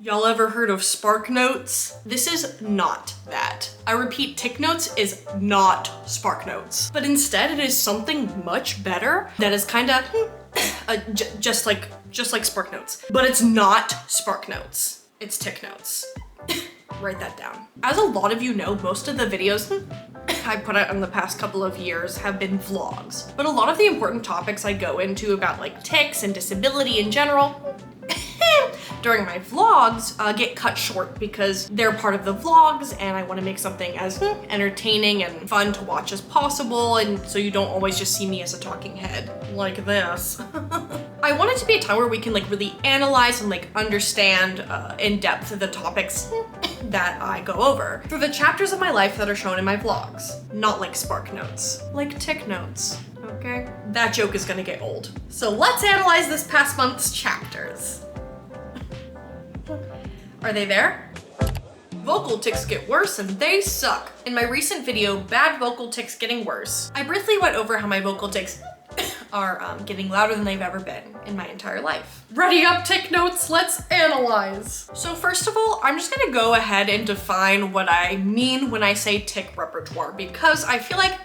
Y'all ever heard of SparkNotes? This is not that. I repeat, TicNotes is not SparkNotes, but instead it is something much better that is kinda just like SparkNotes, but it's not SparkNotes. It's TicNotes. Write that down. As a lot of you know, most of the videos I put out in the past couple of years have been vlogs, but a lot of the important topics I go into about like tics and disability in general during my vlogs get cut short because they're part of the vlogs and I want to make something as entertaining and fun to watch as possible, and so you don't always just see me as a talking head like this. I want it to be a time where we can like really analyze and like understand in depth the topics that I go over through the chapters of my life that are shown in my vlogs, not like SparkNotes, like TicNotes, okay? That joke is gonna get old. So let's analyze this past month's chapters. Are they there? Vocal tics get worse and they suck. In my recent video, Bad Vocal Tics Getting Worse, I briefly went over how my vocal tics are getting louder than they've ever been in my entire life. Ready up, TicNotes, let's analyze. So first of all, I'm just gonna go ahead and define what I mean when I say tic repertoire, because I feel like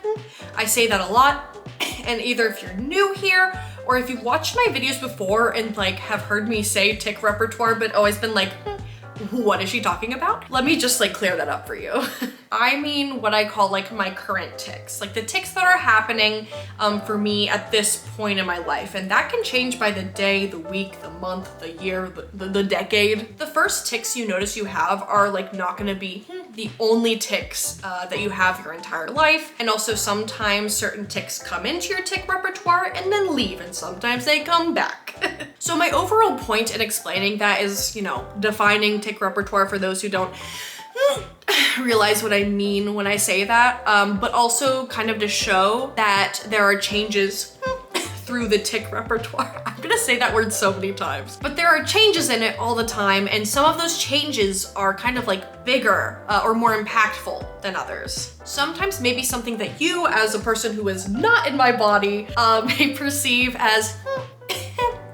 I say that a lot, and either if you're new here, or if you've watched my videos before and like have heard me say tic repertoire but always been like, what is she talking about? Let me just like clear that up for you. I mean what I call like my current tics, like the tics that are happening for me at this point in my life. And that can change by the day, the week, the month, the year, the decade. The first tics you notice you have are like not gonna be the only tics that you have your entire life. And also sometimes certain tics come into your tic repertoire and then leave, and sometimes they come back. So my overall point in explaining that is, you know, defining tic repertoire for those who don't realize what I mean when I say that, but also kind of to show that there are changes through the tic repertoire. I'm gonna say that word so many times, but there are changes in it all the time, and some of those changes are kind of like bigger or more impactful than others. Sometimes maybe something that you, as a person who is not in my body, may perceive as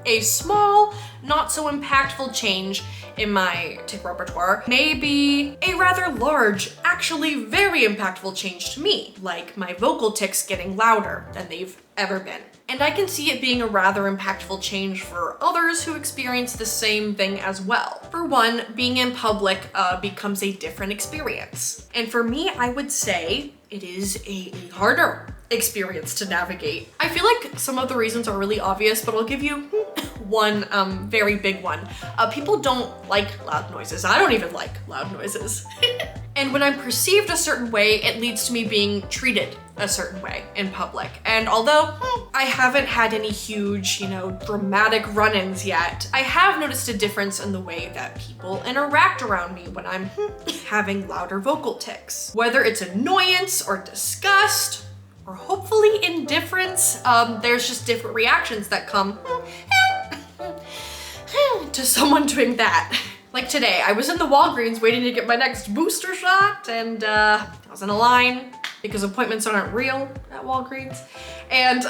a small, not so impactful change in my tic repertoire may be a rather large, actually very impactful change to me, like my vocal tics getting louder than they've ever been. And I can see it being a rather impactful change for others who experience the same thing as well. For one, being in public becomes a different experience. And for me, I would say it is a harder experience to navigate. I feel like some of the reasons are really obvious, but I'll give you one very big one. People don't like loud noises. I don't even like loud noises. And when I'm perceived a certain way, it leads to me being treated a certain way in public. And although I haven't had any huge, you know, dramatic run-ins yet, I have noticed a difference in the way that people interact around me when I'm having louder vocal tics. Whether it's annoyance or disgust, or hopefully indifference, there's just different reactions that come to someone doing that. Like today, I was in the Walgreens waiting to get my next booster shot, and I was in a line because appointments aren't real at Walgreens. And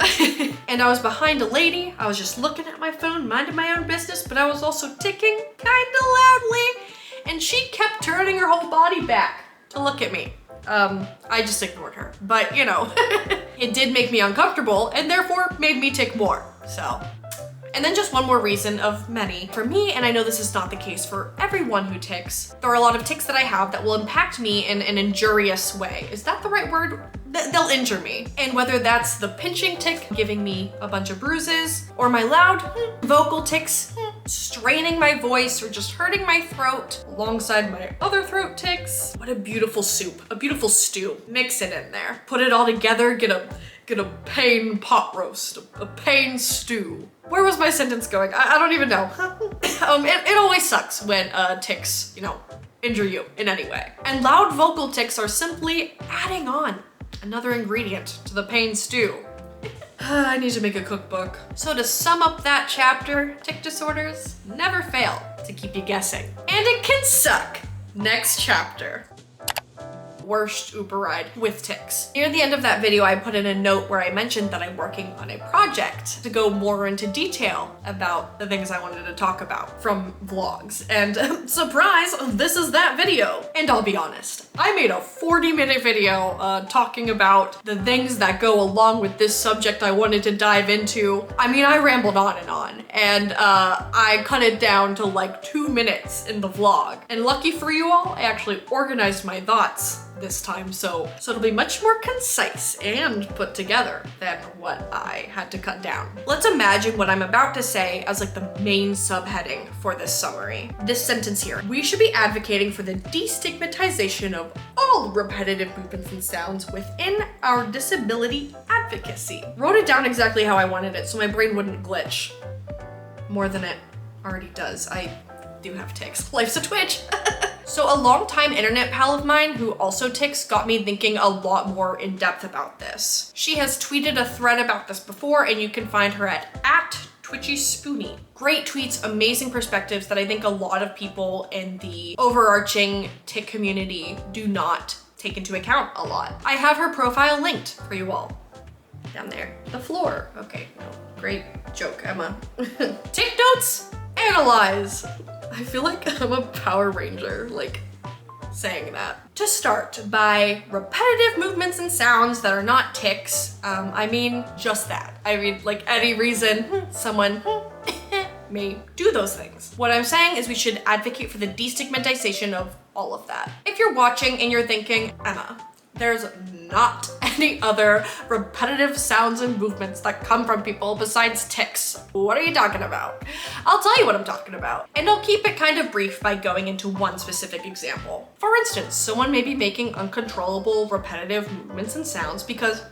and I was behind a lady. I was just looking at my phone, minding my own business, but I was also ticking kinda loudly, and she kept turning her whole body back to look at me. I just ignored her, but you know, it did make me uncomfortable and therefore made me tic more, so. And then just one more reason of many. For me, and I know this is not the case for everyone who tics, there are a lot of tics that I have that will impact me in an injurious way. Is that the right word? They'll injure me. And whether that's the pinching tic, giving me a bunch of bruises, or my loud vocal tics, straining my voice, or just hurting my throat alongside my other throat tics. What a beautiful soup, a beautiful stew. Mix it in there. Put it all together, get a pain pot roast, a pain stew. Where was my sentence going? I don't even know. It always sucks when tics, you know, injure you in any way. And loud vocal tics are simply adding on another ingredient to the pain stew. I need to make a cookbook. So to sum up that chapter, tic disorders never fail to keep you guessing. And it can suck. Next chapter. worst Uber ride with tics. Near the end of that video, I put in a note where I mentioned that I'm working on a project to go more into detail about the things I wanted to talk about from vlogs. And surprise, this is that video. And I'll be honest, I made a 40-minute video talking about the things that go along with this subject I wanted to dive into. I mean, I rambled on, and I cut it down to like 2 minutes in the vlog. And lucky for you all, I actually organized my thoughts this time, so it'll be much more concise and put together than what I had to cut down. Let's imagine what I'm about to say as like the main subheading for this summary. This sentence here: we should be advocating for the destigmatization of all repetitive movements and sounds within our disability advocacy. Wrote it down exactly how I wanted it so my brain wouldn't glitch more than it already does. I do have tics. Life's a twitch. So a longtime internet pal of mine who also tics got me thinking a lot more in depth about this. She has tweeted a thread about this before, and you can find her at @TwitchySpoonie. Great tweets, amazing perspectives that I think a lot of people in the overarching tic community do not take into account a lot. I have her profile linked for you all. Down there. The floor. Okay, no. Great joke, Emma. TicNotes, analyze. I feel like I'm a Power Ranger, like, saying that. To start, by repetitive movements and sounds that are not tics, I mean just that. I mean, like, any reason someone may do those things. What I'm saying is we should advocate for the destigmatization of all of that. If you're watching and you're thinking, Emma, there's not any other repetitive sounds and movements that come from people besides tics. What are you talking about? I'll tell you what I'm talking about. And I'll keep it kind of brief by going into one specific example. For instance, someone may be making uncontrollable repetitive movements and sounds because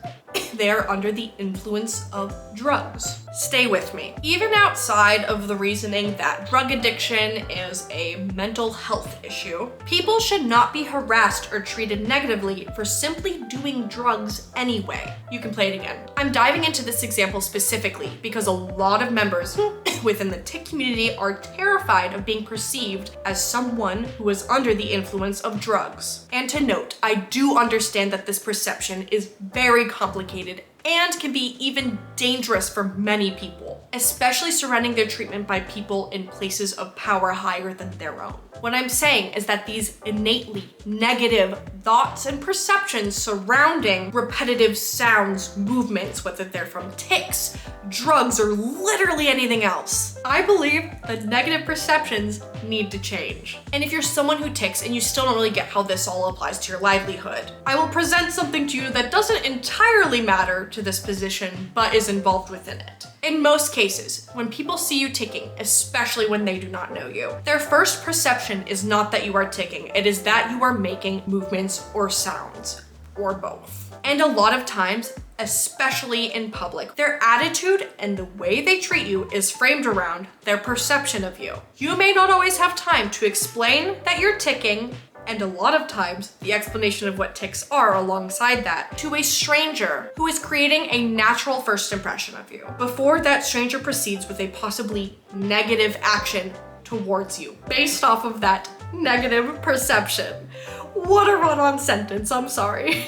they are under the influence of drugs. Stay with me. Even outside of the reasoning that drug addiction is a mental health issue, people should not be harassed or treated negatively for simply doing drugs anyway. You can play it again. I'm diving into this example specifically because a lot of members within the tic community are terrified of being perceived as someone who is under the influence of drugs. And to note, I do understand that this perception is very complicated and can be even dangerous for many people, especially surrounding their treatment by people in places of power higher than their own. What I'm saying is that these innately negative thoughts and perceptions surrounding repetitive sounds, movements, whether they're from tics, drugs, or literally anything else, I believe the negative perceptions need to change. And if you're someone who tics and you still don't really get how this all applies to your livelihood, I will present something to you that doesn't entirely matter to this position, but is involved within it. In most cases, when people see you ticking, especially when they do not know you, their first perception is not that you are ticking, it is that you are making movements or sounds, or both. And a lot of times, especially in public, their attitude and the way they treat you is framed around their perception of you. You may not always have time to explain that you're ticking, and a lot of times the explanation of what tics are alongside that, to a stranger who is creating a natural first impression of you before that stranger proceeds with a possibly negative action towards you based off of that negative perception. What a run-on sentence, I'm sorry.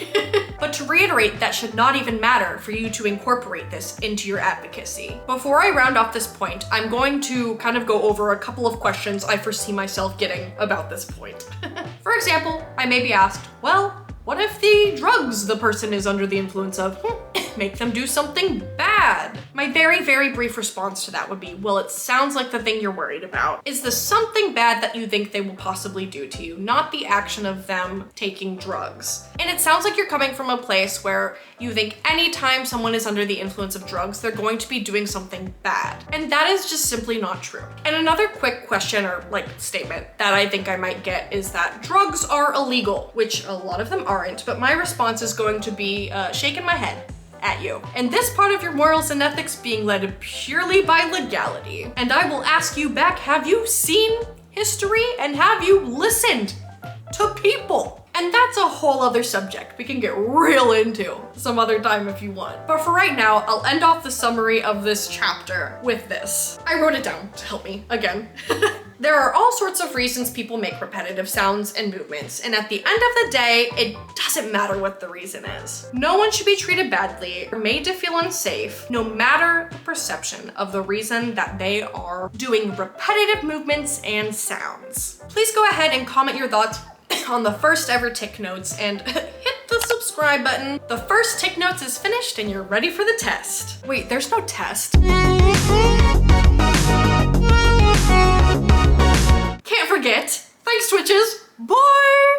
But to reiterate, that should not even matter for you to incorporate this into your advocacy. Before I round off this point, I'm going to kind of go over a couple of questions I foresee myself getting about this point. For example, I may be asked, well, what if the drugs the person is under the influence of make them do something bad? My very, very brief response to that would be, well, it sounds like the thing you're worried about is the something bad that you think they will possibly do to you, not the action of them taking drugs. And it sounds like you're coming from a place where you think anytime someone is under the influence of drugs, they're going to be doing something bad. And that is just simply not true. And another quick question or like statement that I think I might get is that drugs are illegal, which a lot of them aren't, but my response is going to be shaking my head at you. And this part of your morals and ethics being led purely by legality. And I will ask you back, have you seen history and have you listened to people? And that's a whole other subject we can get real into some other time if you want. But for right now, I'll end off the summary of this chapter with this. I wrote it down to help me again. There are all sorts of reasons people make repetitive sounds and movements, and at the end of the day, it doesn't matter what the reason is. No one should be treated badly or made to feel unsafe, no matter the perception of the reason that they are doing repetitive movements and sounds. Please go ahead and comment your thoughts on the first ever TicNotes and hit the subscribe button. The first TicNotes is finished and you're ready for the test. Wait, there's no test.